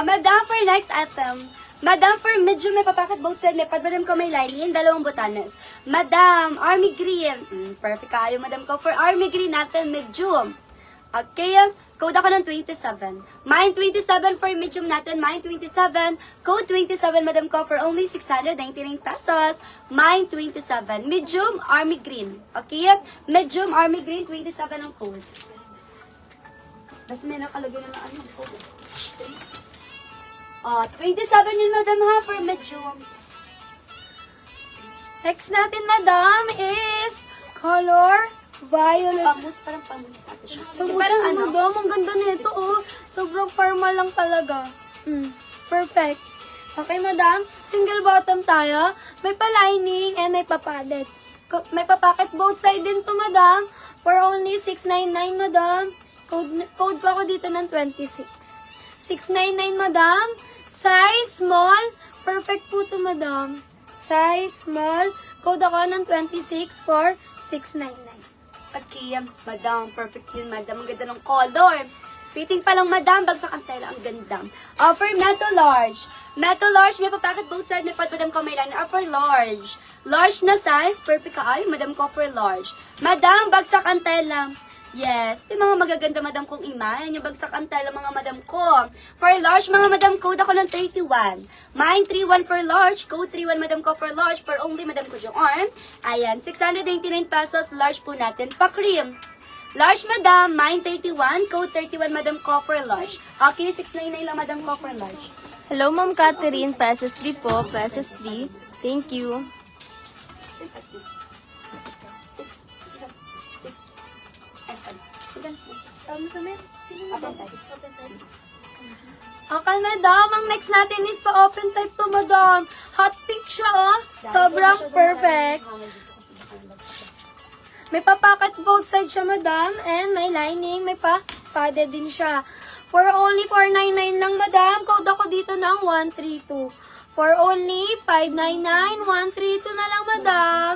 Madam, for next item. Madam, for medium, may papakat both side. May madam ko may lining, dalawang botanes. Madam, army green. Perfect kayo, madam ko. For army green natin, medium. Okay, code ako ng 27. Mine 27 for medium natin, mine 27. Code 27, madam ko, for only 699 pesos. Mine 27. Medium, army green. Okay, medium, army green, 27 ang code. Tapos may nakalagay na ano code. 27 yun, madam, ha, for medium. Next natin, madam, is color violet. Pamus, parang pamus natin siya. Pamus Parang ano, madam, ang ganda nito, oh. Sobrang formal lang talaga. Perfect. Okay, madam, single bottom tayo. May pa-lining and may pa-padded. May pa-pocket both side din to, madam. For only 699, madam. Code ko ako dito ng 26. 699, madam. Size small. Perfect po to, madam. Size small. Code ako ng 26 for 699. Okay, madam. Perfect yun, madam. Ang ganda ng color. Fitting pa lang, madam. Bagsak ang tela. Ang ganda. For metal large. Metal large, may papacket both side. May pat, madam ko may line. For large. Large na size. Perfect ka. Ay, madam ko for large. Madam, bagsak ang tela. Yes. Ito yung mga magaganda, madam kong ima. Yan yung bagsak ang tela, mga madam ko. For large, mga madam, code ako ng 31. Mine 31 for large. Code 31, madam ko for large. For only, madam ko yung arm. Ayan, 699 pesos. Large po natin. Pa-cream. Large, madam. Mine 31. Code 31, madam ko for large. Okay, 699 lang, madam ko for large. Hello, Ma'am Catherine. Pesos D po. Pesos D. Thank you. Okay, madam. Ang next natin is pa-open type to, madam. Hot pink siya, oh. Sobrang perfect. May pa-pocket both side siya, madam. And may lining. May pa-padded din siya. For only 499 lang, madam. Code ako dito ng 132. For only 599, 132 na lang, madam.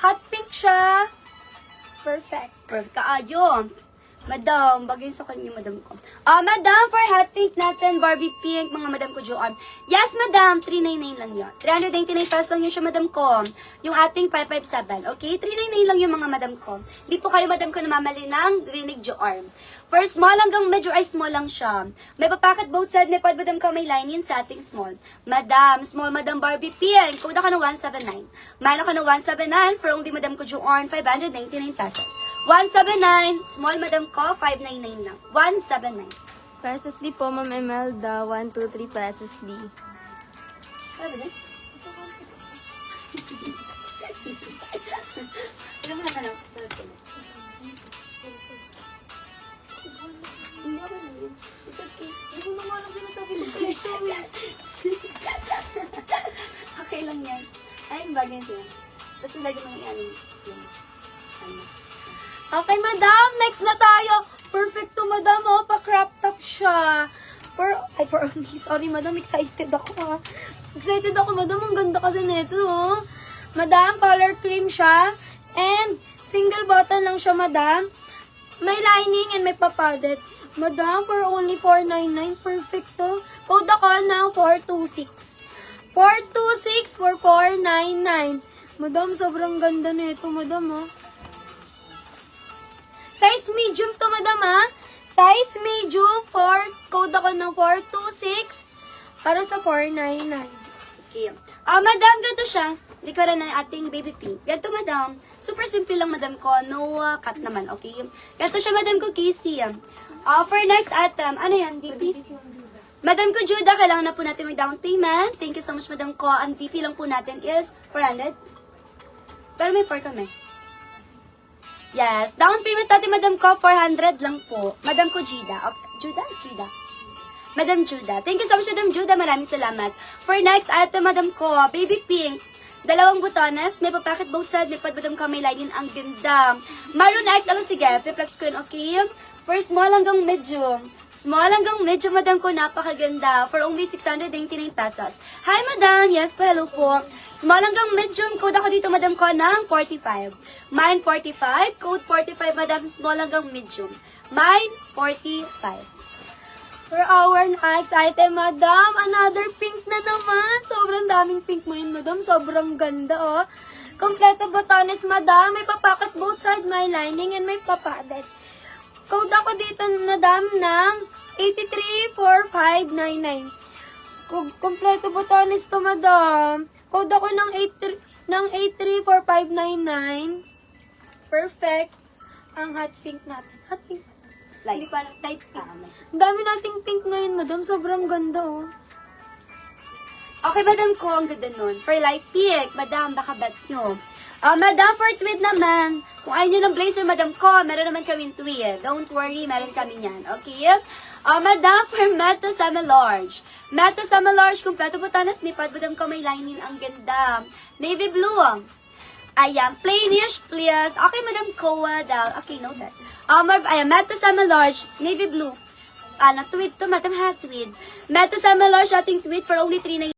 Hot pink siya. Perfect. Perfect kaayo. Madam, bagay sa kanya, madam ko. Madam, for hot pink natin, Barbie pink, mga madam ko, Joanne. Yes, madam, 399 lang yun. 399 pesos lang yun siya, madam ko. Yung ating 557, okay? 399 lang yung mga madam ko. Hindi po kayo, madam ko, namamali ng rinig Joanne. For small hanggang medyo ay small lang siya. May papacket both side, may pod, madam ko, may lining sa ating small. Madam, small, madam Barbie pink, code ako ng 179. Mayroon ako ng 179, for only, madam ko, Joanne, 599 pesos. 179, small madam ko, 599 lang. 179. Pesos D po, Ma'am Emelda. 1, 2, 3 pesos D. Ano ba din? Ito mo na lang. It's okay. Hindi mo naman alam sinasabi ng presyo. Okay lang yan. Ay, bagay siya. Tapos lagi mong i-ano yung ano. Okay, madam. Next na tayo. Perfect to, madam. Oh, pa-crop top siya. Sorry, madam. Excited ako, ha. Excited ako, madam. Ang ganda kasi nito, oh. Madam, color cream siya. And, single button lang siya, madam. May lining and may papadded. Madam, for only 499. Perfect to. Code ako ng 426. 426 for 499. Madam, sobrang ganda nito, madam, oh. Size medium to, madam, ha? Size medium, code ako ng 426 para sa 499. Okay. Madam, ganito siya. Hindi ko rin ang ating baby pink. Ganito, madam. Super simple lang, madam ko. No cut naman, okay? Ganito siya, madam ko, Casey. For next item, ano yan, DP? Madam ko, Judah, kailangan na po natin may down payment. Thank you so much, madam ko. Ang DP lang po natin is 400. Pero may 4 kami. Yes. Down payment natin, madam ko, 400 lang po. Madam ko, Judah. Okay. Judah. Madam Judah. Thank you so much, Madam Judah. Maraming salamat. For next item, madam ko, baby pink. Dalawang butones. May papacket both side. May pad, madam ko, may lining. Ang ganda. Maroon X. Sige. Piplex ko yun, okay? For small hanggang medium. Small hanggang medium, madam ko, napakaganda. For only 699 pesos. Hi, madam. Yes po, hello po. Small hanggang medium. Code ako dito, madam ko, ng 45. Mine 45. Code 45, madam. Small hanggang medium. Mine 45. For our next item, madam, another pink na naman. Sobrang daming pink mo yun, madam. Sobrang ganda, oh. Kompleto botones, madam. May papacket both side, may lining, and may papadet. Code ako dito, madam, ng 834599. Kompleto botones to, madam. Code ako ng 834599. Perfect. Ang hot pink natin. Hot pink. Hindi Light. pa light pink. Tama. Ang dami nating pink ngayon, madam. Sobrang ganda, oh. Okay, madam ko, ang ganda nun. For light pink, madam, nakabet nyo. Madam, for tweed naman, kung ayaw nyo ng blazer, madam ko, meron naman kaming tweed. Don't worry, meron kami yan. Okay? Madam, for Meta Semi-Large. Meta Semi-Large, kompleto botanas, may pad, madam ko, may lining, ang ganda. Navy blue. Ayan, plainish, please. Okay, madam ko, okay, know that. Ayan, Meta Semi-Large, navy blue. Na tweed to, madam ha, tweed. Meta Semi-Large, ating tweed for only $3.99.